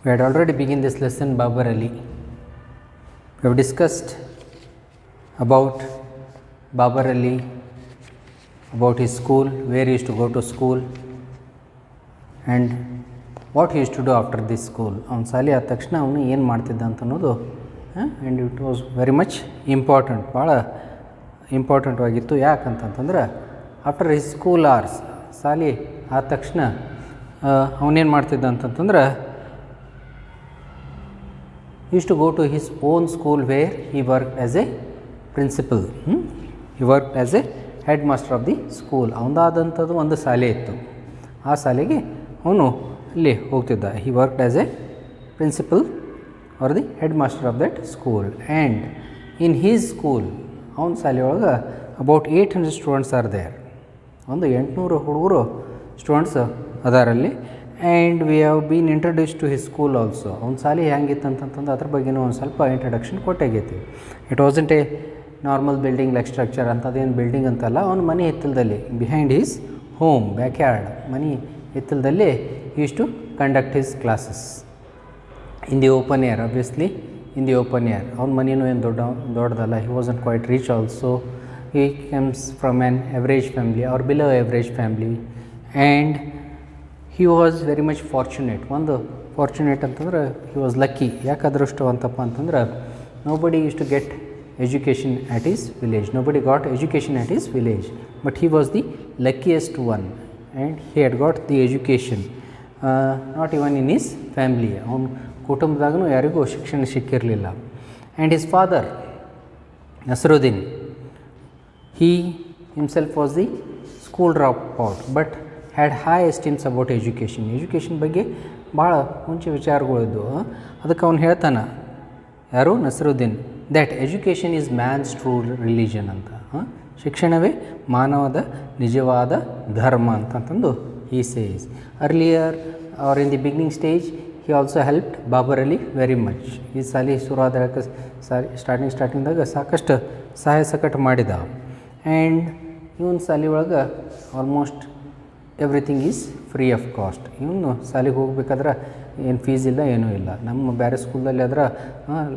We had already begun this lesson Babar Ali. We have discussed about Babar Ali, about his school, where he used to go to school and what he used to do after this school. ಅವನು ಸಾಲಿ ಆದ ತಕ್ಷಣ ಅವನು ಏನು ಮಾಡ್ತಿದ್ದ ಅಂತ ಅನ್ನೋದು and it was very much important, ಭಾಳ ಇಂಪಾರ್ಟೆಂಟ್ವಾಗಿತ್ತು. ಯಾಕಂತಂತಂದ್ರೆ ಆಫ್ಟರ್ ಹಿಸ್ ಸ್ಕೂಲ್ ಅವರ್ಸ್, ಸಾಲಿ ಆದ ತಕ್ಷಣ ಅವನೇನು ಮಾಡ್ತಿದ್ದ ಅಂತಂತಂದ್ರೆ used to go to his own school where he worked as a principal. He worked as a headmaster of the school. ಅವನದಾದಂಥದ್ದು ಒಂದು ಶಾಲೆ ಇತ್ತು, ಆ ಶಾಲೆಗೆ ಅವನು ಅಲ್ಲಿ ಹೋಗ್ತಿದ್ದ. he worked as a principal or the headmaster of that school. And in his school, ಅವನ ಶಾಲೆಯೊಳಗೆ about 800 students are there. ಒಂದು 800 ಹುಡುಗರು ಸ್ಟೂಡೆಂಟ್ಸ್ ಅದಾರಲ್ಲಿ. And we have been introduce to his school also. ಅವ್ನ ಶಾಲೆ ಹೆಂಗಿತ್ತು ಅಂತಂತಂದು ಅದ್ರ ಬಗ್ಗೆನೂ ಒಂದು ಸ್ವಲ್ಪ ಇಂಟ್ರಡಕ್ಷನ್ ಕೊಟ್ಟಾಗೈತಿ. It wasn't a normal building like structure ಅಂತದೇನು ಬಿಲ್ಡಿಂಗ್ ಅಂತಲ್ಲ. ಅವ್ನ ಮನೆ ಹಿತ್ತಲದಲ್ಲಿ, behind his home, back yard, ಮನೆ ಹಿತ್ತಲದಲ್ಲಿ use to conduct his classes in the open air. Obviously in the open air. ಅವ್ನ ಮನೇನೂ ಏನು ದೊಡ್ಡದಲ್ಲ. He wasn't quite rich also. He comes from an average family or below average family. And he was very much fortunate. ಒಂದು fortunate ಅಂತಂದ್ರೆ he was lucky. ಯಾಕೆ ಅದೃಷ್ಟವಂತಪ್ಪ ಅಂತಂದ್ರೆ nobody used to get education at his village. Nobody got education at his village, but he was the luckiest one and he had got the education not even in his family. ಅವನ ಕುಟುಂಬದಾಗೂ ಯಾರಿಗೂ ಶಿಕ್ಷಣ ಸಿಕ್ಕಿರಲಿಲ್ಲ. and his father Nasruddin, he himself was the school dropout but had high esteems about education. Education ಬಗ್ಗೆ ಭಾಳ ಮುಂಚೆ ವಿಚಾರಗಳಿದ್ದು. ಅದಕ್ಕೆ ಅವ್ನು ಹೇಳ್ತಾನೆ, ಯಾರು, Nasruddin, that education is man's true religion ಅಂತ. ಶಿಕ್ಷಣವೇ ಮಾನವದ ನಿಜವಾದ ಧರ್ಮ ಅಂತಂದು he says. Earlier or in the beginning stage he also helped Babar Ali very much. ಈ ಸಾಲಿ ಶುರುವಾದಾಗ ಸ್ಟಾರ್ಟಿಂಗ್ದಾಗ ಸಾಕಷ್ಟು ಸಹಾಯ ಸಕಟ ಮಾಡಿದ. ಆ್ಯಂಡ್ ಇವನ್ ಸಾಲಿ ಒಳಗೆ almost everything is free of cost. ಇವನು ಶಾಲೆಗೆ ಹೋಗ್ಬೇಕಾದ್ರೆ ಏನು ಫೀಸ್ ಇಲ್ಲ, ಏನೂ ಇಲ್ಲ. ನಮ್ಮ ಬೇರೆ ಸ್ಕೂಲಲ್ಲಿ ಆದ್ರೆ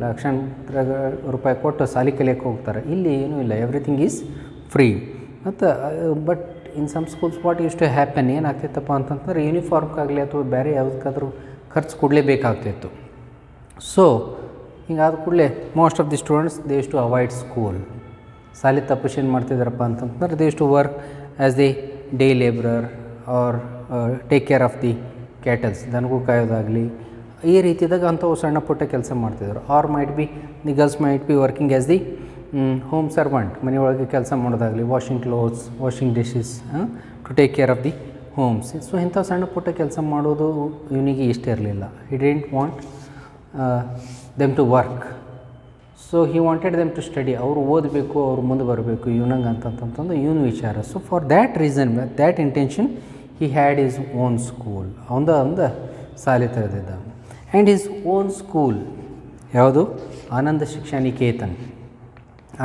ಲಕ್ಷಾಂತರ ರೂಪಾಯಿ ಕೊಟ್ಟು ಶಾಲೆ ಕಲಿಯೋಕ್ಕೆ ಹೋಗ್ತಾರೆ. ಇಲ್ಲಿ ಏನೂ ಇಲ್ಲ, ಎವ್ರಿಥಿಂಗ್ ಈಸ್ ಫ್ರೀ. ಮತ್ತು but in some schools what use to happen, ಏನಾಗ್ತಿತ್ತಪ್ಪ ಅಂತಂತಂದ್ರೆ ಯೂನಿಫಾರ್ಮ್ಗಾಗಲಿ ಅಥವಾ ಬೇರೆ ಯಾವುದಕ್ಕಾದ್ರೂ ಖರ್ಚು ಕೊಡಲೇಬೇಕಾಗ್ತಿತ್ತು. ಸೊ ಹಿಂಗಾದ ಕೂಡಲೇ most of the students they use to avoid school. ಶಾಲೆ ತಪ್ಪಿಸಿ ಏನು ಮಾಡ್ತಿದ್ದಾರಪ್ಪ ಅಂತಂತಂದ್ರೆ they use to work as the day labourer or take care of the cattles, ದನಗೂ ಕಾಯೋದಾಗಲಿ, ಈ ರೀತಿಯಾದಾಗ ಅಂಥವು ಸಣ್ಣ ಪುಟ್ಟ ಕೆಲಸ ಮಾಡ್ತಿದ್ರು. Or might be the girls might be working as the home servant, ಮನೆಯೊಳಗೆ ಕೆಲಸ ಮಾಡೋದಾಗಲಿ, washing clothes, washing dishes, to take care of the homes. So ಇಂಥ ಸಣ್ಣ ಪುಟ್ಟ ಕೆಲಸ ಮಾಡೋದು ಇವನಿಗೆ ಇಷ್ಟ ಇರಲಿಲ್ಲ. He didn't want them to work. So he wanted them to study. ಅವರು ಓದಬೇಕು, ಅವ್ರು ಮುಂದೆ ಬರಬೇಕು ಇವನಂಗೆ ಅಂತಂತಂದು ಇವನು ವಿಚಾರ. So for that reason, with that intention he had his own school. ಒಂದು ಶಾಲೆ ತೆರೆದಿದ್ದ. ಆ್ಯಂಡ್ ಹಿಸ್ ಓನ್ ಸ್ಕೂಲ್ ಯಾವುದು, ಆನಂದ ಶಿಕ್ಷಾ ನಿಕೇತನ್.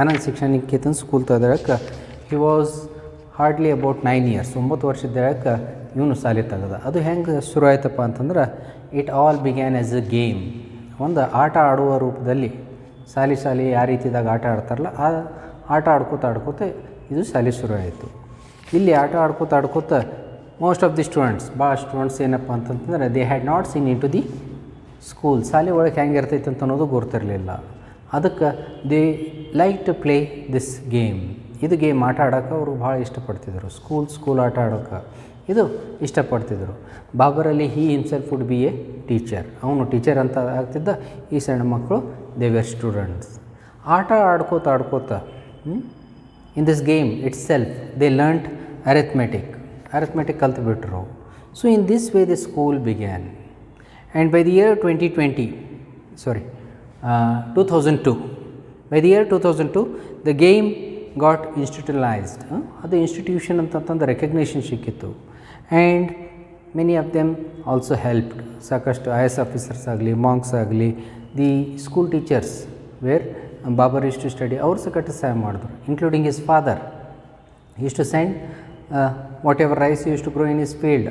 ಆನಂದ್ ಶಿಕ್ಷಾ ನಿಕೇತನ್ ಸ್ಕೂಲ್ ತೆಗೆದಕ್ಕೆ he was hardly about 9 years, 9 ವರ್ಷದಕ್ಕೆ ಇವನು ಶಾಲೆ ತೆಗೆದ. ಅದು ಹೆಂಗೆ ಶುರು ಆಯ್ತಪ್ಪ ಅಂತಂದ್ರೆ it all began as a game. ಒಂದು ಆಟ ಆಡುವ ರೂಪದಲ್ಲಿ ಶಾಲೆ ಯಾವ ರೀತಿದಾಗ ಆಟ ಆಡ್ತಾರಲ್ಲ, ಆ ಆಟ ಆಡ್ಕೋತ ಇದು ಶಾಲೆ ಶುರು ಆಯಿತು. ಇಲ್ಲಿ ಆಟ ಆಡ್ಕೋತ ಮೋಸ್ಟ್ ಆಫ್ ದಿ ಸ್ಟೂಡೆಂಟ್ಸ್, ಭಾಳ ಸ್ಟೂಡೆಂಟ್ಸ್ ಏನಪ್ಪ ಅಂತಂತಂದ್ರೆ they had not seen in to the school. ಶಾಲೆ ಒಳಗೆ ಹೆಂಗೆ ಇರ್ತೈತೆ ಅಂತ ಅನ್ನೋದು ಗೊತ್ತಿರಲಿಲ್ಲ. ಅದಕ್ಕೆ they like to play this game. ಇದು ಗೇಮ್ ಆಟ ಆಡೋಕೆ ಅವರು ಭಾಳ ಇಷ್ಟಪಡ್ತಿದ್ರು. ಸ್ಕೂಲ್ ಆಟ ಆಡೋಕೆ ಇದು ಇಷ್ಟಪಡ್ತಿದ್ರು. Babar Ali he himself would be a teacher. ಅವನು ಟೀಚರ್ ಅಂತ ಆಗ್ತಿದ್ದ. ಈ ಸಣ್ಣ ಮಕ್ಕಳು ದೇ ವೇರ್ ಸ್ಟೂಡೆಂಟ್ಸ್. ಆಟ ಆಡ್ಕೋತ in this game it self they learned arithmetic ಕಲ್ತ್ಬಿಟ್ರು. So in this way the school began. And by the year 2002, by the year 2002 the game got institutionalised. ಅದು ಇನ್ಸ್ಟಿಟ್ಯೂಷನ್ ಅಂತಂತಂದು ರೆಕಗ್ನೇಷನ್ ಸಿಕ್ಕಿತ್ತು. And many of them also helped. ಸಾಕಷ್ಟು IAS officers ಆಗಲಿ, monks ಆಗಲಿ, the school teachers were Babar use to study, ಅವ್ರು ಸಕಟ್ಟು ಸಹಾಯ ಮಾಡಿದ್ರು. Including his father use to send whatever rice use to grow in his field.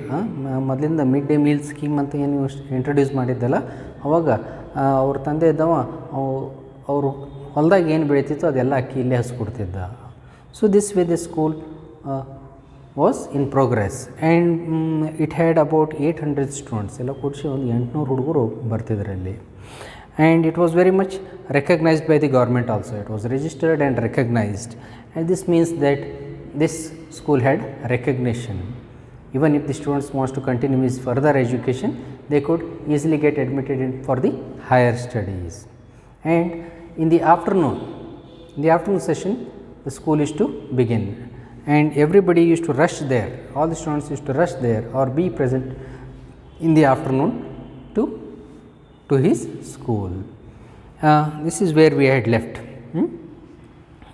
ಮೊದಲಿಂದ mid day meal scheme ಅಂತ ಏನು ಇಂಟ್ರೊಡ್ಯೂಸ್ ಮಾಡಿದ್ದಲ್ಲ, ಅವಾಗ ಅವ್ರ ತಂದೆ ಇದ್ದವ ಅವರು ಹೊಲದಾಗ ಏನು ಬೆಳೀತಿತ್ತು ಅದೆಲ್ಲ ಅಕ್ಕಿ ಇಲ್ಲೇ ಹಸ್ಕೊಡ್ತಿದ್ದ. So this way the school was in progress and it had about 800 students. ಎಲ್ಲ ಕೂಡಿಸಿ ಒಂದು 800 ಹುಡುಗರು ಬರ್ತಿದ್ರಲ್ಲಿ. And it was very much recognised by the government also. It was registered and recognised, and this means that this school had recognition. Even if the students wants to continue his further education, they could easily get admitted in for the higher studies. And in the afternoon session, the school is to begin, and everybody used to rush there. All the students used to rush there or be present in the afternoon to his school. This is where we had left.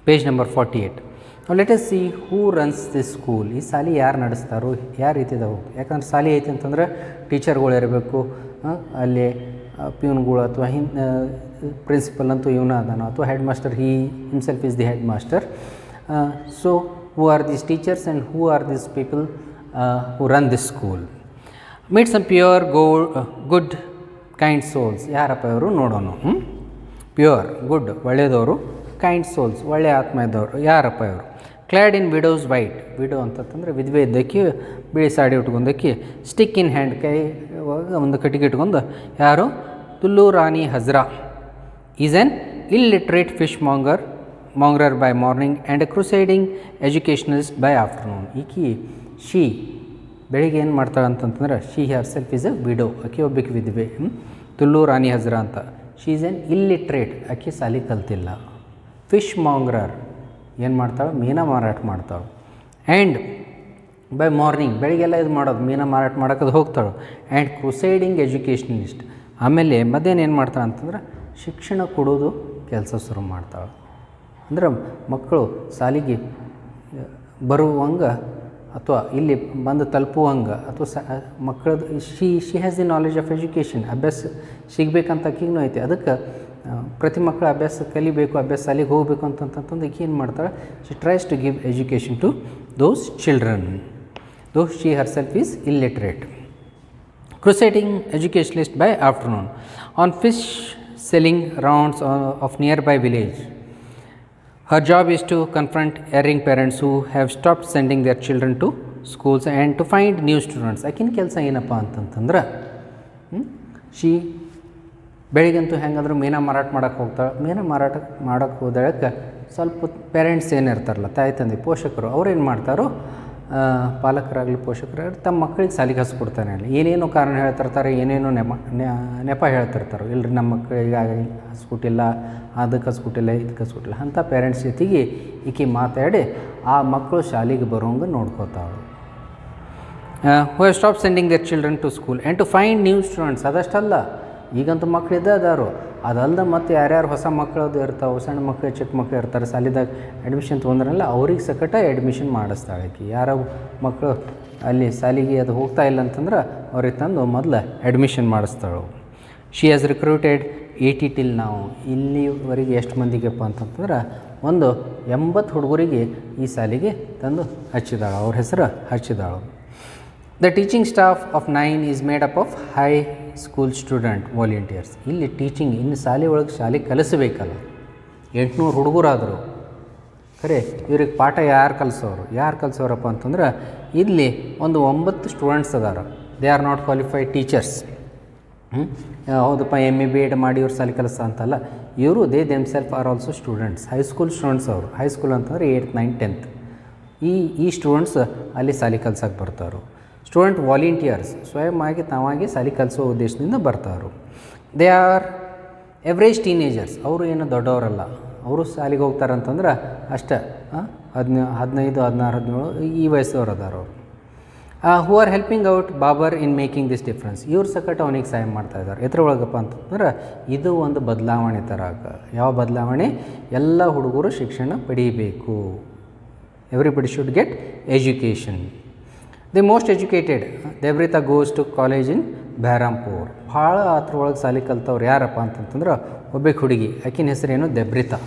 Page number 48. Now let us see who runs this school. ಈ ಶಾಲೆ ಯಾರು ನಡೆಸ್ತಾರೋ, ಯಾವ ರೀತಿದಾವು. ಯಾಕಂದ್ರೆ ಶಾಲೆ ಐತಿ ಅಂತಂದ್ರೆ ಟೀಚರ್ಗಳು ಇರಬೇಕು, ಅಲ್ಲಿ ಪ್ಯೂನ್ಗಳು ಅಥವಾ ಪ್ರಿನ್ಸಿಪಲ್ ಅಂತೂ ಇವನ ಅದಾನ, ಅಥವಾ headmaster, he himself is the head master. So who are these teachers and who are these people who run this school? Meet some pure good kind souls. ಯಾರಪ್ಪ ಇವರು ನೋಡೋಣ. ಪ್ಯೂರ್ ಗುಡ್ ಒಳ್ಳೆಯದವರು, kind souls ಒಳ್ಳೆಯ ಆತ್ಮ ಇದ್ದವರು. ಯಾರಪ್ಪ ಇವರು? Clad in widows white. Widow ಅಂತಂತಂದರೆ ವಿಧವೆ ಇದ್ದಕ್ಕೆ, ಬಿಳಿ ಸಾಡಿ ಉಟ್ಕೊಂಡಕ್ಕೆ, ಸ್ಟಿಕ್ ಇನ್ ಹ್ಯಾಂಡ್, ಕೈ ಒಂದು ಕಟ್ಟಿಗೆ ಇಟ್ಕೊಂಡು. ಯಾರು? Tulu Rani Hazra is an illiterate fish monger by morning and a crusading educationist by afternoon. She ಬೆಳಿಗ್ಗೆ ಏನು ಮಾಡ್ತಾಳೆ ಅಂತಂತಂದ್ರೆ, she herself is a widow. ಆಕೆ ಒಬ್ಬಕ್ಕೆ ವಿಧವೆ, ತುಲ್ಲು ರಾಣಿ ಹಜ್ರಾ ಅಂತ. ಶಿ ಈಸ್ ಆ್ಯನ್ ಇಲ್ಲಿಟ್ರೇಟ್, ಆಕೆ ಸಾಲಿ ಕಲ್ತಿಲ್ಲ. ಫಿಶ್ ಮಾಂಗ್ರರ್ ಏನು ಮಾಡ್ತಾಳೆ? ಮೀನಾ ಮಾರಾಟ ಮಾಡ್ತಾಳೆ. ಆ್ಯಂಡ್ ಬೈ ಮಾರ್ನಿಂಗ್ ಬೆಳಿಗ್ಗೆಲ್ಲ ಇದು ಮಾಡೋದು, ಮೀನಾ ಮಾರಾಟ ಮಾಡೋಕ್ಕದು ಹೋಗ್ತಾಳೆ. And crusading educationist. ಆಮೇಲೆ ಮಧ್ಯಾಹ್ನ ಏನು ಮಾಡ್ತಾಳೆ ಅಂತಂದ್ರೆ, ಶಿಕ್ಷಣ ಕೊಡೋದು ಕೆಲಸ ಶುರು ಮಾಡ್ತಾಳೆ. ಅಂದ್ರೆ ಮಕ್ಕಳು ಸಾಲಿಗೆ ಬರುವಂಗೆ ಅಥವಾ ಇಲ್ಲಿ ಬಂದು ತಲುಪುವಂಗೆ, ಅಥವಾ ಮಕ್ಕಳದ್ದು she has the knowledge of education. ಅಭ್ಯಾಸ ಸಿಗಬೇಕಂತ ಅಕ್ಕಿಗೂ ಐತಿ. ಅದಕ್ಕೆ ಪ್ರತಿ ಮಕ್ಕಳು ಅಭ್ಯಾಸ ಕಲಿಬೇಕು, ಅಭ್ಯಾಸ ಶಾಲೆಗೆ ಹೋಗಬೇಕು ಅಂತಂತಂದು ಈಕೆ ಏನು ಮಾಡ್ತಾಳೆ? She tries to give education to those children though she herself is illiterate. Crusading educationist by afternoon on fish selling rounds of nearby village. Her job is to confront erring parents who have stopped sending their children to schools and to find new students. ಆಕಿನ ಕೆಲಸ ಏನಪ್ಪ ಅಂತಂತಂದ್ರೆ, ಬೆಳಿಗ್ಗಂತೂ ಹೆಂಗಂದ್ರೆ ಮೀನಾ ಮಾರಾಟ ಮಾಡೋಕ್ಕೆ ಹೋಗ್ತಾಳೆ. ಮೀನಾ ಮಾರಾಟ ಮಾಡೋಕ್ಕೆ ಹೋದಳಕ್ಕೆ ಸ್ವಲ್ಪ ಪೇರೆಂಟ್ಸ್ ಏನಿರ್ತಾರಲ್ಲ, ತಾಯಿ ತಂದೆ ಪೋಷಕರು, ಅವ್ರೇನು ಮಾಡ್ತಾರೋ, ಪಾಲಕರಾಗಲಿ ಪೋಷಕರಾಗಲಿ ತಮ್ಮ ಮಕ್ಕಳಿಗೆ ಸಾಲಿಗೆ ಹಸ್ಕೊಡ್ತಾನೆ. ಏನೇನೋ ಕಾರಣ ಹೇಳ್ತಿರ್ತಾರೆ, ಏನೇನೋ ನೆಪ ಹೇಳ್ತಿರ್ತಾರೆ. ಇಲ್ಲರಿ ನಮ್ಮ ಮಕ್ಕಳಿಗೆ ಹಸ್ಕೊಟ್ಟಿಲ್ಲ, ಅದಕ್ಕೆ ಹಸ್ಕೊಟ್ಟಿಲ್ಲ, ಇದಕ್ಕೆ ಹಸ್ಕೊಟ್ಟಿಲ್ಲ ಅಂಥ ಪೇರೆಂಟ್ಸ್ ಜೊತೆಗೆ ಈಕೆ ಮಾತಾಡಿ ಆ ಮಕ್ಕಳು ಶಾಲೆಗೆ ಬರೋಂಗೆ ನೋಡ್ಕೋತಾಳೆ. Who have stop sending their children to school and to find new students. ಅದಷ್ಟಲ್ಲ, ಈಗಂತೂ ಮಕ್ಕಳಿದ್ದ ಅದಾರು, ಅದಲ್ಲದೆ ಮತ್ತು ಯಾರ್ಯಾರು ಹೊಸ ಮಕ್ಕಳದು ಇರ್ತಾವೆ, ಸಣ್ಣ ಮಕ್ಕಳು ಚಿಕ್ಕ ಮಕ್ಕಳು ಇರ್ತಾರೆ, ಸಾಲಿದಾಗ ಅಡ್ಮಿಷನ್ ತೊಗೊಂಡ್ರಲ್ಲ ಅವ್ರಿಗೆ ಸಕಟ ಅಡ್ಮಿಷನ್ ಮಾಡಿಸ್ತಾಳೆ ಆಕೆ. ಯಾರೋ ಮಕ್ಕಳು ಅಲ್ಲಿ ಸಾಲಿಗೆ ಅದು ಹೋಗ್ತಾ ಇಲ್ಲ ಅಂತಂದ್ರೆ ಅವ್ರಿಗೆ ತಂದು ಮೊದಲು admission ಮಾಡಿಸ್ತಾಳು. She has recruited 80 till ನಾವು. ಇಲ್ಲಿವರೆಗೆ ಎಷ್ಟು ಮಂದಿಗೆಪ್ಪ ಅಂತಂತಂದ್ರೆ ಒಂದು 80 ಹುಡುಗರಿಗೆ ಈ ಸಾಲಿಗೆ ತಂದು ಹಚ್ಚಿದಾಳು, ಅವ್ರ ಹೆಸರು ಹಚ್ಚಿದಾಳು. The teaching staff of 9 is made up of high school student volunteers. ಇಲ್ಲಿ ಟೀಚಿಂಗ್, ಇನ್ನು ಶಾಲೆ ಒಳಗೆ ಶಾಲೆ ಕಲಿಸಬೇಕಲ್ಲ, 800 ಹುಡುಗರಾದರು ಖರೆ. ಇವ್ರಿಗೆ ಪಾಠ ಯಾರು ಕಲಿಸೋರಪ್ಪ ಅಂತಂದ್ರೆ, ಇಲ್ಲಿ ಒಂದು 9 ಸ್ಟೂಡೆಂಟ್ಸ್ ಅದಾರ. They are not qualified teachers. ಹೌದಪ್ಪ MA BEd ಮಾಡಿ ಇವ್ರು ಶಾಲೆ ಕಲಿಸ ಅಂತಲ್ಲ, ಇವರು they themself are also students, high school students. ಅವರು ಹೈಸ್ಕೂಲ್ ಅಂತಂದರೆ 8th 9th 10th ಈ ಸ್ಟೂಡೆಂಟ್ಸ್ ಅಲ್ಲಿ ಶಾಲೆ ಕಲ್ಸಕ್ಕೆ ಬರ್ತಾರೋ. ಸ್ಟೂಡೆಂಟ್ ವಾಲಂಟಿಯರ್ಸ್, ಸ್ವಯಂವಾಗಿ ತಾವಾಗಿ ಶಾಲೆ ಕಲಿಸೋ ಉದ್ದೇಶದಿಂದ ಬರ್ತಾರೋ. They are average teenagers. ಅವರು ಏನು ದೊಡ್ಡವರಲ್ಲ, ಅವರು ಶಾಲೆಗೆ ಹೋಗ್ತಾರಂತಂದ್ರೆ ಅಷ್ಟೇ 15, 16, 17 ಈ ವಯಸ್ಸವ್ರು ಅದಾರ ಅವರು. Who are helping out Babar in making this difference. ಇವ್ರ ಸಕಟ ಅವನಿಗೆ ಸಹಾಯ ಮಾಡ್ತಾಯಿದ್ದಾರೆ. ಎದ್ರೊಳಗಪ್ಪ ಅಂತಂದ್ರೆ ಇದು ಒಂದು ಬದಲಾವಣೆ ಥರ. ಯಾವ ಬದಲಾವಣೆ? ಎಲ್ಲ ಹುಡುಗರು ಶಿಕ್ಷಣ ಪಡೀಬೇಕು. Everybody should get education. The most educated Debrita goes to college in Berhampore. ಭಾಳ ಅದ್ರೊಳಗೆ ಶಾಲೆ ಕಲ್ತವ್ರು ಯಾರಪ್ಪ ಅಂತಂತಂದ್ರೆ ಒಬ್ಬಕ್ಕೆ ಹುಡುಗಿ, ಆಕಿನ ಹೆಸರೇನು? ದೇವ್ರಿತಾ.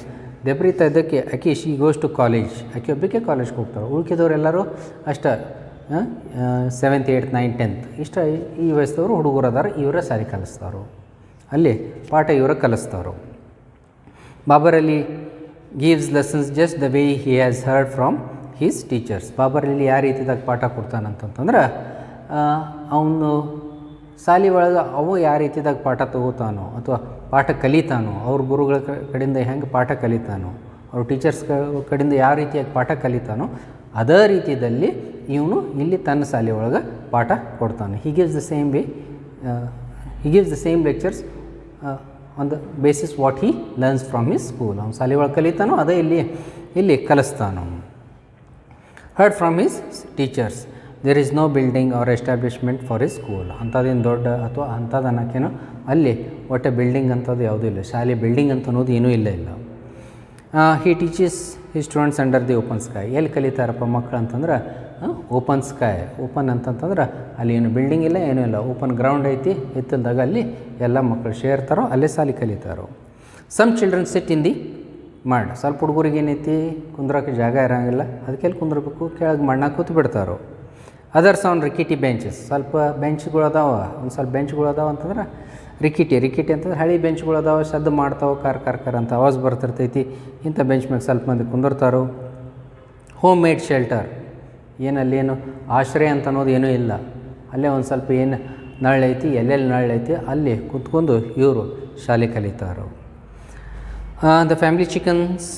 ದೆಬ್ರಿತಾ ಇದಕ್ಕೆ ಆಕೆ ಶಿ ಗೋಸ್ ಟು ಕಾಲೇಜ್, ಆಕೆ ಒಬ್ಬಕ್ಕೆ ಕಾಲೇಜ್ಗೆ ಹೋಗ್ತಾಳೆ. ಉಳ್ಕಿದವರೆಲ್ಲರೂ ಅಷ್ಟ 7th 8th 9th 10th ಇಷ್ಟ ಈ ವಯಸ್ಸದವರು ಹುಡುಗರು ಅದಾರ, ಇವರ ಸಾರಿ ಕಲಿಸ್ತಾರೋ, ಅಲ್ಲಿ ಪಾಠ ಇವರ ಕಲಿಸ್ತಾರೋ. Babar Ali gives lessons just the way he has heard from his teachers. Babar Ali ಯಾವ ರೀತಿದಾಗ ಪಾಠ ಕೊಡ್ತಾನಂತಂದ್ರೆ ಅವನು ಶಾಲೆ ಒಳಗೆ ಅವು ಯಾವ ರೀತಿದಾಗ ಪಾಠ ತಗೋತಾನೋ ಅಥವಾ ಪಾಠ ಕಲಿತಾನೋ, ಅವ್ರ ಗುರುಗಳ ಕಡೆಯಿಂದ ಹೆಂಗೆ ಪಾಠ ಕಲಿತಾನೋ, ಅವ್ರ ಟೀಚರ್ಸ್ ಕಡೆಯಿಂದ ಯಾವ ರೀತಿಯಾಗಿ ಪಾಠ ಕಲಿತಾನೋ ಅದೇ ರೀತಿಯಲ್ಲಿ ಇವನು ಇಲ್ಲಿ ತನ್ನ ಶಾಲೆ ಒಳಗೆ ಪಾಠ ಕೊಡ್ತಾನೆ. He gives the same way, he gives the same lectures on the basis what he learns from his school. ಅವ್ನು ಶಾಲೆ ಒಳಗೆ ಕಲಿತಾನೋ ಅದೇ ಇಲ್ಲಿ ಕಲಿಸ್ತಾನೋ. Heard from his teachers there is no building or establishment for his school. ಅಂಥದ್ದೇನು ದೊಡ್ಡ ಅಥವಾ ಅಂಥದ್ದು ಅನ್ನೋಕ್ಕೇನೋ ಅಲ್ಲಿ ಒಟ್ಟೆ ಬಿಲ್ಡಿಂಗ್ ಅಂಥದ್ದು ಯಾವುದೂ ಇಲ್ಲ, ಶಾಲೆ ಬಿಲ್ಡಿಂಗ್ ಅಂತ ಅನ್ನೋದು ಏನೂ ಇಲ್ಲ. He teaches his students under the open sky. ಎಲ್ಲಿ ಕಲಿತಾರಪ್ಪ ಮಕ್ಕಳು ಅಂತಂದ್ರೆ ಓಪನ್ ಸ್ಕೈ. ಓಪನ್ ಅಂತಂತಂದ್ರೆ ಅಲ್ಲಿ ಏನು ಬಿಲ್ಡಿಂಗ್ ಇಲ್ಲ, ಏನೂ ಇಲ್ಲ, ಓಪನ್ ಗ್ರೌಂಡ್ ಐತಿ, ಎತ್ತಲ್ದಾಗ ಅಲ್ಲಿ ಎಲ್ಲ ಮಕ್ಕಳು ಸೇರ್ತಾರೋ ಅಲ್ಲೇ ಶಾಲೆ ಕಲಿತಾರೋ. Some children sit in the mud. ಸ್ವಲ್ಪ ಹುಡುಗರಿಗೆ ಏನೈತಿ ಕುಂದ್ರೋಕ್ಕೆ ಜಾಗ ಇರೋಂಗಿಲ್ಲ, ಅದಕ್ಕೆಲ್ಲಿ ಕುಂದ್ರಬೇಕು, ಕೆಳಗೆ ಮಣ್ಣಾಗ ಕೂತು ಬಿಡ್ತಾರೋ. Others on rickety benches. ಸ್ವಲ್ಪ ಬೆಂಚ್ಗಳು ಅದಾವೆ, ಒಂದು ಸ್ವಲ್ಪ ಬೆಂಚ್ಗಳು ಅದಾವೆ ಅಂತಂದ್ರೆ ರಿಕಿಟಿ ಅಂತಂದ್ರೆ ಹಳಿ ಬೆಂಚ್ಗಳು ಅದಾವೆ, ಶಬ್ದ ಮಾಡ್ತಾವೆ, ಕಾರ್ ಅಂತ ಆವಾಜ್ ಬರ್ತಿರ್ತೈತಿ. ಇಂಥ ಬೆಂಚ್ ಮ್ಯಾಗೆ ಸ್ವಲ್ಪ ಮಂದಿ ಕುಂದಿರ್ತಾರೋ. Home made shelter. ಏನಲ್ಲೇನು ಆಶ್ರಯ ಅಂತ ಅನ್ನೋದು ಏನೂ ಇಲ್ಲ, ಅಲ್ಲೇ ಒಂದು ಸ್ವಲ್ಪ ಏನು ನಳ್ಳೈತಿ, ಎಲ್ಲೆಲ್ಲಿ ನಳ್ಳೈತಿ ಅಲ್ಲಿ ಕುತ್ಕೊಂಡು ಇವರು ಶಾಲೆ ಕಲಿತಾರೋ. The family chickens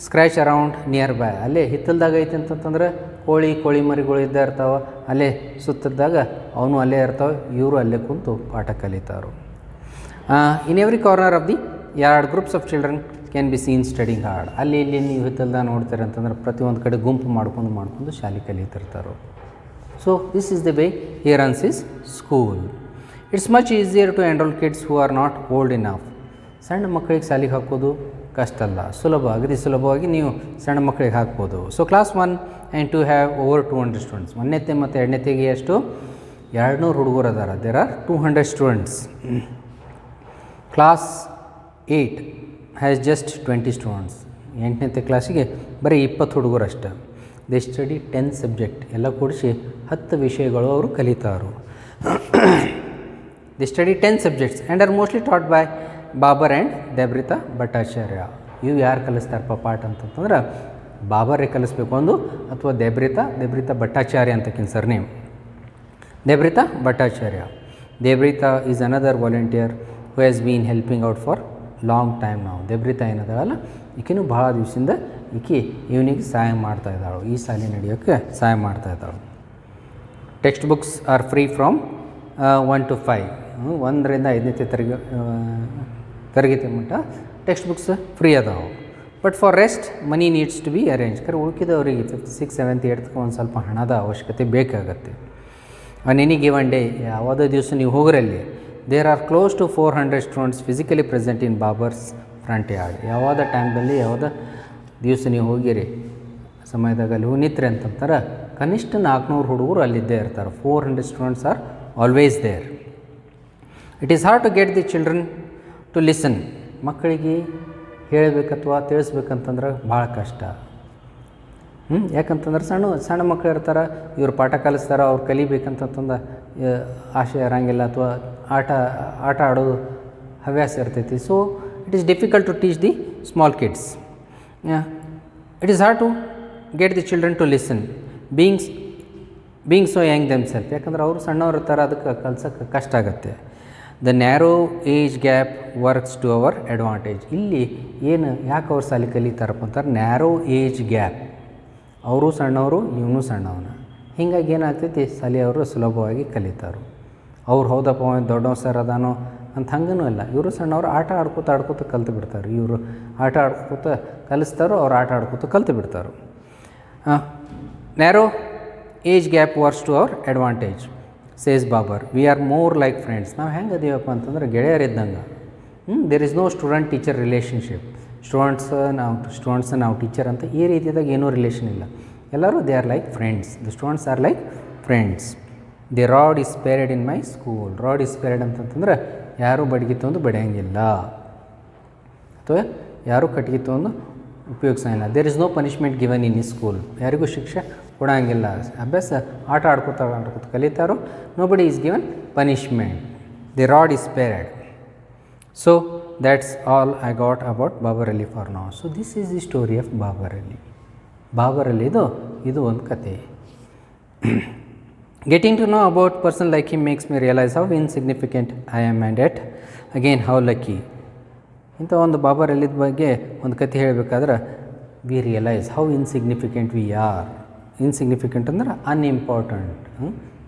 scratch around nearby. ಅಲ್ಲೇ ಹಿತ್ತಲ್ದಾಗ ಐತಿ ಅಂತಂತಂದ್ರೆ ಕೋಳಿ ಮರಿಗಳು ಇದ್ದೇ ಇರ್ತಾವೆ, ಅಲ್ಲೇ ಸುತ್ತಿದ್ದಾಗ ಅವನು ಅಲ್ಲೇ ಇರ್ತಾವೆ, ಇವರು ಅಲ್ಲೇ ಕುಂತು ಪಾಠ ಕಲಿತಾರೋ. In every corner of the yard groups of children can be seen studying hard. ಅಲ್ಲಿ ಇಲ್ಲಿ ನೀವು ಹಿತ್ತಲ್ದಾಗ ನೋಡ್ತೀರಿ ಅಂತಂದ್ರೆ ಪ್ರತಿಯೊಂದು ಕಡೆ ಗುಂಪು ಮಾಡ್ಕೊಂಡು ಶಾಲೆ ಕಲಿತಿರ್ತಾರೋ. So this is the way he runs his school. It's much easier to enrol kids who are not old enough. ಸಣ್ಣ ಮಕ್ಕಳಿಗೆ ಶಾಲೆಗೆ ಹಾಕೋದು ಕಷ್ಟ ಅಲ್ಲ, ಅಗದಿ ಸುಲಭವಾಗಿ ನೀವು ಸಣ್ಣ ಮಕ್ಕಳಿಗೆ ಹಾಕ್ಬೋದು. So class 1 and 2 have over 200 students. 1ನೇ ಮತ್ತು 2ನೇತೆಗೆ ಎಷ್ಟು 200 ಹುಡುಗರು ಅದಾರ. There are 200 students. Class 8 has just 20 students. 8ನೇ ಕ್ಲಾಸಿಗೆ ಬರೀ 20 ಹುಡುಗರು ಅಷ್ಟೆ. They study 10 subject. ಎಲ್ಲ ಕೂಡಿಸಿ 10 ವಿಷಯಗಳು ಅವರು ಕಲಿತಾರು. They study 10 subjects and are mostly taught by Babar and Debrita Bhattacharya. ಇವು ಯಾರು ಕಲಿಸ್ತಾರಪ್ಪ ಪಾಠ ಅಂತಂತಂದ್ರೆ ಬಾಬರೇ ಕಲಿಸ್ಬೇಕು ಒಂದು, ಅಥವಾ Debrita Bhattacharya ಅಂತಕ್ಕಿನ surname Debrita Bhattacharya. Debrita is another volunteer who has been helping out for long time ನಾವು. ದೆಬ್ರಿತಾ ಏನದಾಳಲ್ಲ ಈಕೆನೂ ಭಾಳ ದಿವಸದಿಂದ ಇವನಿಗೆ ಸಹಾಯ ಮಾಡ್ತಾಯಿದ್ದಾಳು, ಈ ಶಾಲೆ ನಡೆಯೋಕ್ಕೆ ಸಹಾಯ ಮಾಡ್ತಾಯಿದ್ದಾಳು. Text books are free from 1 to 5. 1ರಿಂದ 5ನೇ ತರಗತಿ ಮಟ್ಟ ಟೆಕ್ಸ್ಟ್ ಬುಕ್ಸ್ ಫ್ರೀ ಅದಾವೆ. But for rest money needs to be arrange. ಉಳ್ಕಿದವರಿಗೆ 5th 6th 7th 8th ಒಂದು ಸ್ವಲ್ಪ ಹಣದ ಅವಶ್ಯಕತೆ ಬೇಕಾಗತ್ತೆ. ಆನ್ ಎನಿ ಗಿವನ್ ಡೇ, ಯಾವುದೇ ದಿವಸ ನೀವು ಹೋಗ್ರಲ್ಲಿ, there are close to 400 students physically present in Babar's front yard. ಯಾವುದೇ ಟೈಮ್ದಲ್ಲಿ ಯಾವುದೇ ದಿವಸ ನೀವು ಹೋಗಿರಿ ಸಮಯದಾಗ ಅಲ್ಲಿ ನಿತ್ರಿ ಅಂತಂತಾರೆ ಕನಿಷ್ಠ 400 ಹುಡುಗರು ಅಲ್ಲಿದ್ದೇ ಇರ್ತಾರೆ. 400 students are always there. It is hard to get the children to listen. ಮಕ್ಕಳಿಗೆ ಹೇಳಬೇಕತ್ವಾ ತಿಳಿಸ್ಬೇಕಂತಂದ್ರೆ ಭಾಳ ಕಷ್ಟ. ಯಾಕಂತಂದ್ರೆ ಸಣ್ಣ ಮಕ್ಕಳು ಇರ್ತಾರೆ, ಇವ್ರು ಪಾಠ ಕಲಿಸ್ತಾರೆ, ಅವ್ರು ಕಲಿಬೇಕಂತಂದು ಆಸೆ ಇರೋಂಗಿಲ್ಲ, ಅಥವಾ ಆಟ ಆಡೋದು ಹವ್ಯಾಸ ಇರ್ತೈತಿ. So it is difficult to teach the small kids. It is hard to get the children to listen being so young themselves. ಯಾಕಂದ್ರೆ ಅವರು ಸಣ್ಣವ್ರು ಇರ್ತಾರೆ, ಅದಕ್ಕೆ ಕಲ್ಸೋಕ್ಕೆ ಕಷ್ಟ ಆಗುತ್ತೆ. The narrow age gap works to our advantage. ಇಲ್ಲಿ ಏನು ಯಾಕೆ ಅವ್ರು ಶಾಲೆ ಕಲಿತಾರಪ್ಪ ಅಂತಾರೆ, ನ್ಯಾರೋ ಏಜ್ ಗ್ಯಾಪ್. ಅವರು ಸಣ್ಣವರು, ಇವನು ಸಣ್ಣವನ, ಹೀಗಾಗಿ ಏನಾಗ್ತೈತಿ ಶಾಲೆಯವರು ಸುಲಭವಾಗಿ ಕಲಿತಾರು. ಅವ್ರು ಹೌದಪ್ಪ ದೊಡ್ಡವ ಸರ್ ಅದಾನೋ ಅಂತ ಹಂಗೂ ಇಲ್ಲ. ಇವರು ಸಣ್ಣವರು ಆಟ ಆಡ್ಕೋತ ಕಲ್ತು ಬಿಡ್ತಾರೆ. ಇವರು ಆಟ ಆಡ್ಕೋತ ಕಲಿಸ್ತಾರೋ, ಅವ್ರು ಆಟ ಆಡ್ಕೋತ ಕಲ್ತು ಬಿಡ್ತಾರೆ. Narrow age gap works to our advantage says Babar. We are more like friends. ನಾವು ಹೆಂಗೆ ಅದೀವಪ್ಪ ಅಂತಂದ್ರೆ ಗೆಳೆಯರಿದ್ದಂಗೆ. There is no student teacher relationship. Students ನಾವು ಟೀಚರ್ ಅಂತ ಈ ರೀತಿಯಾದಾಗ ಏನೂ ರಿಲೇಷನ್ ಇಲ್ಲ. ಎಲ್ಲರೂ they are like friends. The students are like friends. The rod is spared in my school. Rod is spared ಅಂತಂತಂದ್ರೆ ಯಾರೂ ಬಡ್ಗಿ ತೊಂದು ಬಡಿಯೋಂಗಿಲ್ಲ, ಅಥವಾ ಯಾರೂ ಕಟ್ಗೆ ತೊಂದು ಉಪಯೋಗಿಸಂಗಿಲ್ಲ. There is no punishment given in ಈ ಸ್ಕೂಲ್. ಯಾರಿಗೂ ಶಿಕ್ಷೆ ಕೊಡೋಂಗಿಲ್ಲ. ಅಭ್ಯಾಸ ಆಟ ಆಡ್ಕೋತ ಕಲಿತಾರೋ. Nobody is given punishment. The rod is spared. So that's all I got about Babar Ali for now. So this is the story of Babar Ali. Babar ಅಲಿದು ಇದು ಒಂದು ಕತೆ. Getting to know about person like him makes me realize how insignificant I am and yet again how lucky. ಇಂಥ ಒಂದು ಬಾಬರ್ ಅಲಿದ ಬಗ್ಗೆ ಒಂದು ಕತೆ ಹೇಳಬೇಕಾದ್ರೆ V realise how insignificant we are. Insignificant ಅಂದ್ರೆ ಅನ್ಇಂಪಾರ್ಟೆಂಟ್.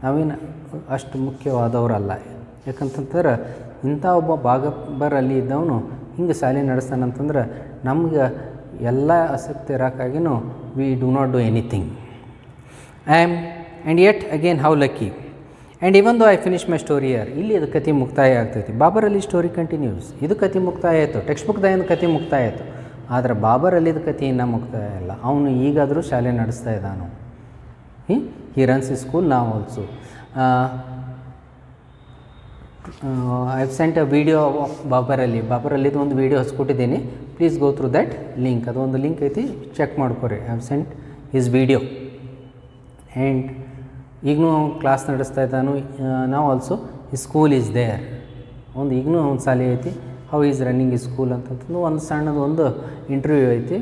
ನಾವೇನು ಅಷ್ಟು ಮುಖ್ಯವಾದವರಲ್ಲ. ಯಾಕಂತಂದ್ರೆ ಇಂಥ ಒಬ್ಬ ಬಾಬರ್ ಅಲಿ ಇದ್ದವನು ಹಿಂಗೆ ಶಾಲೆ ನಡೆಸ್ತಾನಂತಂದ್ರೆ ನಮ್ಗೆ ಎಲ್ಲ ಆಸಕ್ತಿ ಇರೋಕ್ಕಾಗಿನೂ we do not do anything. And yet again how lucky. And even though I finish my story here. ಇಲ್ಲಿ ಅದು ಕತೆ ಮುಕ್ತಾಯ ಆಗ್ತೈತಿ. Babar Ali story continues. ಇದು ಕತೆ ಮುಕ್ತಾಯ ಆಯಿತು. ಟೆಕ್ಸ್ಟ್ ಬುಕ್ದಾಗಿನ ಕತೆ ಮುಕ್ತಾಯ ಆಯಿತು. ಆದರೆ ಬಾಬರ್ ಅಲಿದ ಕತೆ ಇನ್ನೂ ಮುಕ್ತಾಯ ಇಲ್ಲ. ಅವನು ಈಗಾದರೂ ಶಾಲೆ ನಡೆಸ್ತಾ ಇದ್ದಾನು. ಹಿ ರನ್ಸ್ ಈ ಸ್ಕೂಲ್ ನಾವು also. I have sent a video of Babar Ali. Babar ಅಲಿದು ಒಂದು ವೀಡಿಯೋ ಹಚ್ಕೊಟ್ಟಿದ್ದೀನಿ. Please go through that link. ಅದೊಂದು ಲಿಂಕ್ ಐತಿ, ಚೆಕ್ ಮಾಡ್ಕೊರಿ. I have sent his video. And ಈಗಲೂ ಕ್ಲಾಸ್ ನಡೆಸ್ತಾ ಇದ್ದಾನು. ನಾವು ಆಲ್ಸೋ ಈ ಸ್ಕೂಲ್ ಈಸ್ ದೇರ್. ಈಗಲೂ ಒಂದು ಶಾಲೆ ಐತಿ. ಹೌ ಈಸ್ ರನ್ನಿಂಗ್ ಈ ಸ್ಕೂಲ್ ಅಂತಂದು ಒಂದು ಸಣ್ಣದು ಒಂದು ಇಂಟರ್ವ್ಯೂ ಐತಿ.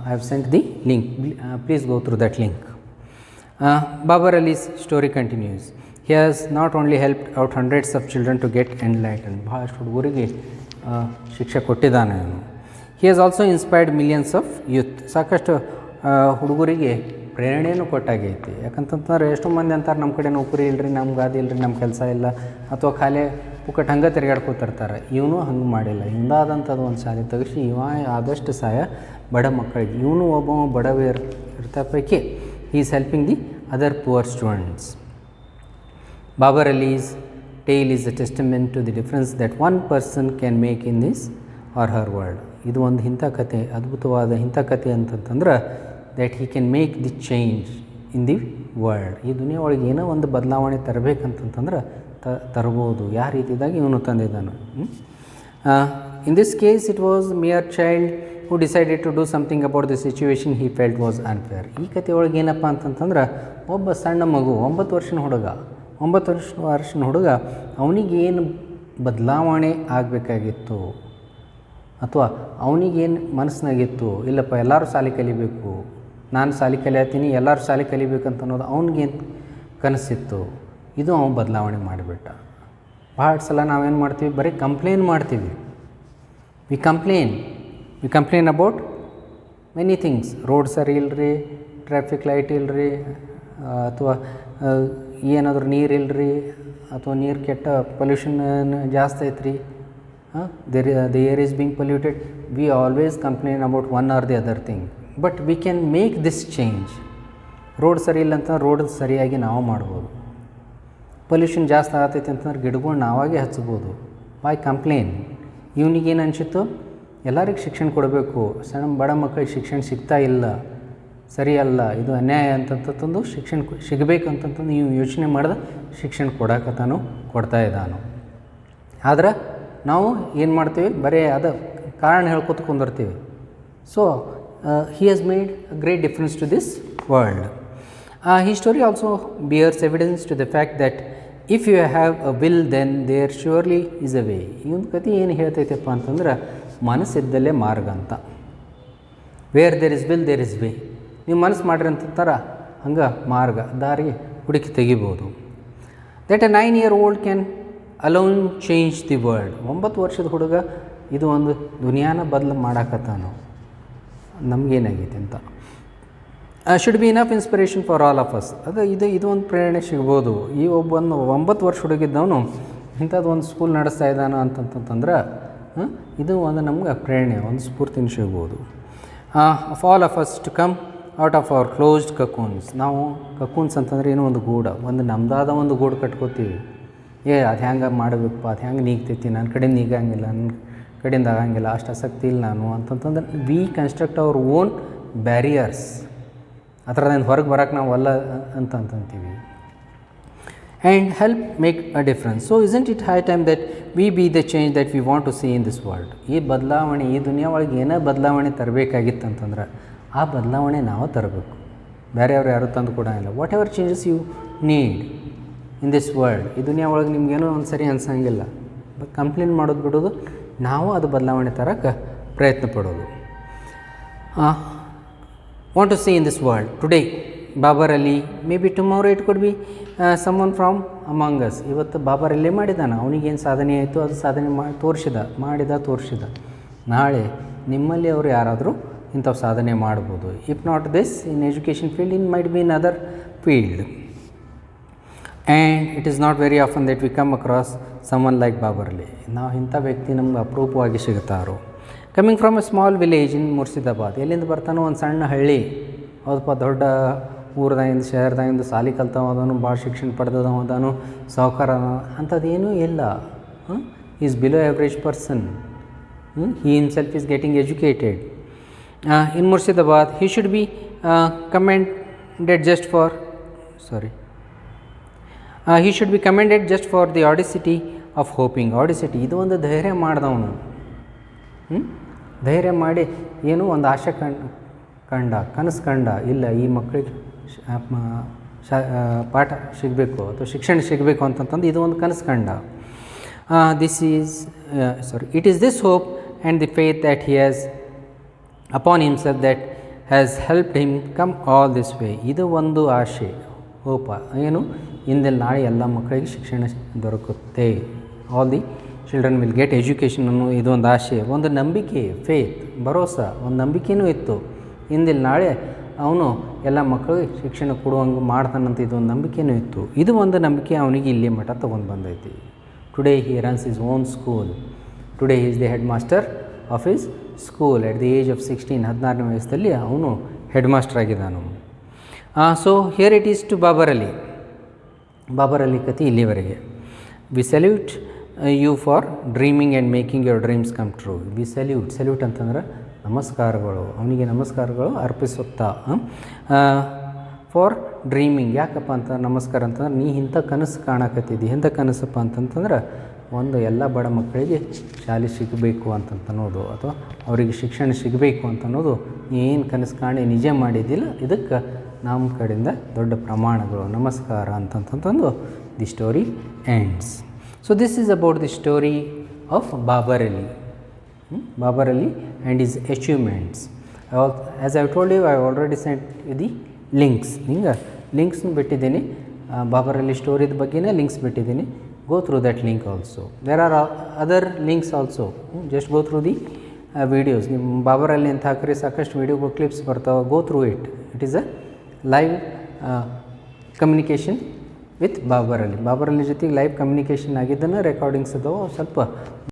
I have sent the link. Please go through that link. Babar Ali's story continues. He has not only helped out hundreds of children to get enlighten. ಭಾಳಷ್ಟು ಹುಡುಗರಿಗೆ ಶಿಕ್ಷೆ ಕೊಟ್ಟಿದ್ದಾನೆ ಅವನು. He has also inspired millions of youth. ಸಾಕಷ್ಟು ಹುಡುಗರಿಗೆ ಪ್ರೇರಣೆಯನ್ನು ಕೊಟ್ಟಾಗೈತಿ. ಯಾಕಂತಂದ್ರೆ ಎಷ್ಟೋ ಮಂದಿ ಅಂತಾರೆ ನಮ್ಮ ಕಡೆ ನೌಕರಿ ಇಲ್ಲರಿ, ನಮ್ಗೆ ಅದಿಲ್ಲರಿ, ನಮ್ಮ ಕೆಲಸ ಇಲ್ಲ, ಅಥವಾ ಖಾಲಿ ಪುಕ್ಕಟ್ಟು ಹಂಗೆ ತಿರುಗಾಡ್ಕೋತಿರ್ತಾರೆ. ಇವನು ಹಂಗೆ ಮಾಡಿಲ್ಲ. ಇಂದಾದಂಥದ್ದು ಒಂದು ಶಾಲೆ ತೆಗಿಸಿ ಆದಷ್ಟು ಸಹಾಯ ಬಡ ಮಕ್ಕಳಿಗೆ. ಇವನು ಒಬ್ಬ ಬಡವ ಇರ್ತಾ ಪೈಕಿ he is helping the other poor students. Babar Ali's tale is a testament to the difference that one person can make in this or her world. ಇದು ಒಂದು ಇಂಥ ಕತೆ, ಅದ್ಭುತವಾದ ಇಂಥ ಕತೆ ಅಂತಂತಂದ್ರೆ that he can make the change in the world. ಈ ದುನಿಯಾ ಒಳಗೆ ಏನೋ ಒಂದು ಬದಲಾವಣೆ ತರಬೇಕಂತಂತಂದ್ರೆ ತರ್ಬೋದು. ಯಾವ ರೀತಿಯಾಗಿ ಇವನು ತಂದಿದ್ದಾನು. In this case it was mere child who decided to do something about the situation he felt was unfair. ಈ ಕತೆ ಒಳಗೆ ಏನಪ್ಪ ಅಂತಂತಂದ್ರೆ ಒಬ್ಬ ಸಣ್ಣ ಮಗು, 9 ವರ್ಷದ ಹುಡುಗ ಅವನಿಗೇನು ಬದಲಾವಣೆ ಆಗಬೇಕಾಗಿತ್ತು ಅಥವಾ ಅವನಿಗೇನು ಮನಸ್ಸಿನಾಗಿತ್ತು, ಇಲ್ಲಪ್ಪ ಎಲ್ಲರೂ ಶಾಲೆ ಕಲಿಬೇಕು, ನಾನು ಶಾಲೆ ಕಲಿಯತ್ತೀನಿ, ಎಲ್ಲರೂ ಶಾಲೆ ಕಲಿಬೇಕಂತ ಅನ್ನೋದು ಅವನಿಗೇನು ಕನಸಿತ್ತು, ಇದು ಅವನು ಬದಲಾವಣೆ ಮಾಡಿಬಿಟ್ಟ. ಭಾಳ ಸಲ ನಾವೇನು ಮಾಡ್ತೀವಿ, ಬರೀ ಕಂಪ್ಲೇನ್ ಮಾಡ್ತೀವಿ. We complain about many things. Road ಸರಿ ಇಲ್ಲರಿ, ಟ್ರಾಫಿಕ್ ಲೈಟ್ ಇಲ್ಲರಿ, ಅಥವಾ ಏನಾದರೂ ನೀರು ಇಲ್ಲರಿ, ಅಥವಾ ನೀರು ಕೆಟ್ಟ ಪೊಲ್ಯೂಷನ್ ಜಾಸ್ತಿ ಐತ್ರಿ, the air is being polluted. We always complain about one or the other thing, but we can make this change. Road ಸರಿ ಇಲ್ಲ ಅಂತ ರೋಡ್ ಸರಿಯಾಗಿ ನಾವು ಮಾಡ್ಬೋದು. ಪೊಲ್ಯೂಷನ್ ಜಾಸ್ತಿ ಆಗತೈತೆ ಅಂತಂದ್ರೆ ಗಿಡಗಳು ನಾವಾಗೇ ಹಚ್ಬೋದು. Y complain? ಇವನಿಗೇನು ಅನಿಸಿತ್ತು, ಎಲ್ಲರಿಗೆ ಶಿಕ್ಷಣ ಕೊಡಬೇಕು, ಸಣ್ಣ ಬಡ ಮಕ್ಕಳಿಗೆ ಶಿಕ್ಷಣ ಸಿಗ್ತಾ ಇಲ್ಲ, ಸರಿಯಲ್ಲ, ಇದು ಅನ್ಯಾಯ ಅಂತಂತಂದು ಶಿಕ್ಷಣ ಸಿಗಬೇಕಂತಂದು ನೀವು ಯೋಚನೆ ಮಾಡಿದ ಶಿಕ್ಷಣ ಕೊಡ್ತಾ ಇದ್ದಾನು. ಆದ್ರೆ ನಾವು ಏನು ಮಾಡ್ತೀವಿ, ಬರೀ ಅದು ಕಾರಣ ಹೇಳ್ಕೊತ ಕುಂದಿರ್ತೀವಿ. So he has made a great difference to this world. His story also bears evidence to the fact that if you have a will, then there surely is a way. ಈ ಒಂದು ಕತೆ ಏನು ಹೇಳ್ತೈತಪ್ಪ ಅಂತಂದ್ರೆ, ಮನಸ್ಸಿದ್ದಲ್ಲೇ ಮಾರ್ಗ ಅಂತ. Where there is will there is way. ನೀವು ಮನಸ್ಸು ಮಾಡ್ರಿ ಅಂತಾರ ಹಂಗೆ ಮಾರ್ಗ ದಾರಿ ಹುಡುಕಿ ತೆಗಿಬೋದು. That a 9-year-old can alone change the world. 9 ವರ್ಷದ ಹುಡುಗ ಇದು ಒಂದು ದುನಿಯಾನ ಬದಲು ಮಾಡಾಕತ್ತಾನು. ನಮಗೇನಾಗೈತೆ ಅಂತ should be enough inspiration for all of us. ಇದು ಒಂದು ಪ್ರೇರಣೆ ಸಿಗ್ಬೋದು. ಈ 9 ವರ್ಷ ಹುಡುಗಿದ್ದವನು ಇಂಥದ್ದು ಒಂದು ಸ್ಕೂಲ್ ನಡೆಸ್ತಾ ಇದ್ದಾನ ಅಂತಂತಂದ್ರೆ ಇದು ಒಂದು ನಮ್ಗೆ ಪ್ರೇರಣೆ, ಒಂದು ಸ್ಫೂರ್ತಿನ ಸಿಗ್ಬೋದು. Of all of us to come out of our closed cocoons. ನಾವು ಕಕೂನ್ಸ್ ಅಂತಂದ್ರೆ ಏನೋ ಒಂದು ಗೂಡು, ಒಂದು ನಮ್ಮದಾದ ಒಂದು ಗೂಡು ಕಟ್ಕೋತೀವಿ. ಅದು ಹೆಂಗೆ ಮಾಡಬೇಕಪ್ಪ, ಅದು ಹೆಂಗೆ ನೀಗ್ತೈತಿ, ನನ್ನ ಕಡೆಯಿಂದ ನೀಗಂಗಿಲ್ಲ, ನನ್ನ ಕಡೆಯಿಂದ ಆಗಂಗಿಲ್ಲ, ಅಷ್ಟು ಆಸಕ್ತಿ ಇಲ್ಲ ನಾನು ಅಂತಂತಂದ್ರೆ we construct our own barriers. ಆ ಥರದಿಂದ ಹೊರಗೆ ಬರೋಕ್ಕೆ ನಾವು ಅಲ್ಲ ಅಂತಂತೀವಿ. and help make a difference. So isn't it high time that we be the change that we want to see in this world? ಈ ಬದಲಾವಣೆ, ಈ ದುನಿಯಾ ಒಳಗೆ ಏನೇ ಬದಲಾವಣೆ ತರಬೇಕಾಗಿತ್ತು ಅಂತಂದ್ರೆ ಆ ಬದಲಾವಣೆ ನಾವು ತರಬೇಕು, ಬೇರೆಯವ್ರು ಯಾರು ತಂದು ಕೂಡ ಇಲ್ಲ. Whatever changes you need in this world, ಈ ದುನಿಯಾ ಒಳಗೆ ನಿಮ್ಗೇನೋ ಒಂದು ಸರಿ ಅನ್ಸಂಗಿಲ್ಲ, ಕಂಪ್ಲೇಂಟ್ ಮಾಡೋದು ಬಿಡೋದು, ನಾವು ಅದು ಬದಲಾವಣೆ ತರಕ್ಕೆ ಪ್ರಯತ್ನ ಪಡೋದು. want to see in this world today Babar Ali, maybe tomorrow it could be someone from among us. ಇವತ್ತು ಬಾಬರ್ ಅಲ್ಲೇ ಮಾಡಿದಾನ, ಅವನಿಗೇನು ಸಾಧನೆ ಆಯಿತು ಅದು ಸಾಧನೆ ತೋರಿಸಿದ. ನಾಳೆ ನಿಮ್ಮಲ್ಲಿ ಅವರು ಯಾರಾದರೂ ಇಂಥವು ಸಾಧನೆ ಮಾಡ್ಬೋದು. If not this in education field, in might be in other field. And it is not very often that we come across someone like Babar Ali. ನಾವು ಇಂಥ ವ್ಯಕ್ತಿ ನಮ್ಗೆ ಅಪರೂಪವಾಗಿ ಸಿಗುತ್ತಾರೋ. Coming from a small village in Murshidabad, ಎಲ್ಲಿಂದ ಬರ್ತಾನೋ ಒಂದು ಸಣ್ಣ ಹಳ್ಳಿ, ಹೌದಪ್ಪ, ದೊಡ್ಡ ಊರದಾಗಿಂದ ಶಹರದಾಗಿಂದ ಸಾಲಿ ಕಲ್ತವ ಅದಾನು, ಭಾಳ ಶಿಕ್ಷಣ ಪಡೆದವ ಅದಾನು, ಸಾಹುಕಾರ ಅಂಥದ್ದೇನೂ ಇಲ್ಲ. Is below average person. He himself is getting educated. In Murshidabad he should be commended just for he should be commended just for the audacity of hoping. audacity ಇದು ಒಂದು ಧೈರ್ಯ ಮಾಡಿದವನು, ಧೈರ್ಯ ಮಾಡಿ ಏನೋ ಒಂದು ಆಶೆ ಕನಸು ಕಂಡ, ಇಲ್ಲ ಈ ಮಕ್ಕಳಿಗೆ ಪಾಠ ಸಿಗಬೇಕು ಅಥವಾ ಶಿಕ್ಷಣ ಸಿಗಬೇಕು ಅಂತಂತಂದು ಇದು ಒಂದು ಕನಸು ಕಂಡ. It is this hope and the faith that he has upon himself that has helped him come all this way. ಇದು ಒಂದು ಆಶೆ, ಹೋಪ, ಏನು, ಇಂದಲ್ಲಿ ನಾಳೆ ಎಲ್ಲ ಮಕ್ಕಳಿಗೆ ಶಿಕ್ಷಣ ದೊರಕುತ್ತೆ, all the children will get education ಅನ್ನೋ ಇದೊಂದು ಆಶೆ, ಒಂದು ನಂಬಿಕೆ, ಫೇತ್, ಭರೋಸಾ, ಒಂದು ನಂಬಿಕೆಯೂ ಇತ್ತು. ಇಂದಿಲ್ಲಿ ನಾಳೆ ಅವನು ಎಲ್ಲ ಮಕ್ಕಳಿಗೆ ಶಿಕ್ಷಣ ಕೊಡುವಂಗೆ ಮಾಡ್ತಾನಂತ ಇದೊಂದು ನಂಬಿಕೆಯೂ ಇತ್ತು. ಇದು ಒಂದು ನಂಬಿಕೆ ಅವನಿಗೆ ಇಲ್ಲಿ ಮಠ ತೊಗೊಂಡು ಬಂದೈತಿ. Today he runs his own school. Today he is the head master of his school at the age of 16, 16ನೇ ವಯಸ್ಸಲ್ಲಿ ಅವನು ಹೆಡ್ ಮಾಸ್ಟರ್ ಆಗಿದ್ದಾನು. So here it is to Babar Ali. Babar Ali ಕತೆ ಇಲ್ಲಿವರೆಗೆ. We salute you for dreaming and making your dreams come true. We salute ಅಂತಂದ್ರೆ ನಮಸ್ಕಾರಗಳು, ಅವನಿಗೆ ನಮಸ್ಕಾರಗಳು ಅರ್ಪಿಸುತ್ತಾ. ಫಾರ್ ಡ್ರೀಮಿಂಗ್, ಯಾಕಪ್ಪ ಅಂತ ನಮಸ್ಕಾರ ಅಂತಂದ್ರೆ ನೀ ಇಂಥ ಕನಸು ಕಾಣಕತ್ತಿದ್ದಿ. ಎಂಥ ಕನಸಪ್ಪ ಅಂತಂತಂದ್ರೆ ಒಂದು ಎಲ್ಲ ಬಡ ಮಕ್ಕಳಿಗೆ ಶಾಲೆ ಸಿಗಬೇಕು ಅಂತನ್ನೋದು, ಅಥವಾ ಅವರಿಗೆ ಶಿಕ್ಷಣ ಸಿಗಬೇಕು ಅಂತನ್ನೋದು ಏನು ಕನಸು ಕಾಣಿ ನಿಜ ಮಾಡಿದ್ದಿಲ್ಲ. ಇದಕ್ಕೆ ನಮ್ಮ ಕಡೆಯಿಂದ ದೊಡ್ಡ ಪ್ರಮಾಣಗಳು, ನಮಸ್ಕಾರ ಅಂತಂತಂದು the story ends. So this is about the story of Babar Ali. Babar Ali and his achievements. As I told you, I already sent the links. ಹಿಂಗೆ ಲಿಂಕ್ಸ್ನು ಬಿಟ್ಟಿದ್ದೀನಿ, ಬಾಬರ್ ಅಲಿ ಸ್ಟೋರಿದ ಬಗ್ಗೆನೇ ಲಿಂಕ್ಸ್ ಬಿಟ್ಟಿದ್ದೀನಿ. Go through that link also. There are other links also. Just go through the videos. ನಿಮ್ಮ ಬಾಬರ್ ಅಲಿ ಅಂತ ಹಾಕಿರಿ, ಸಾಕಷ್ಟು ವೀಡಿಯೋ ಕ್ಲಿಪ್ಸ್ ಬರ್ತಾವೆ. Go through it. It is a live communication with Babar Ali. Babar Ali ಜೊತೆಗೆ ಲೈವ್ ಕಮ್ಯುನಿಕೇಷನ್ ಆಗಿದ್ದನ್ನು ರೆಕಾರ್ಡಿಂಗ್ಸ್ ಅದಾವೆ, ಸ್ವಲ್ಪ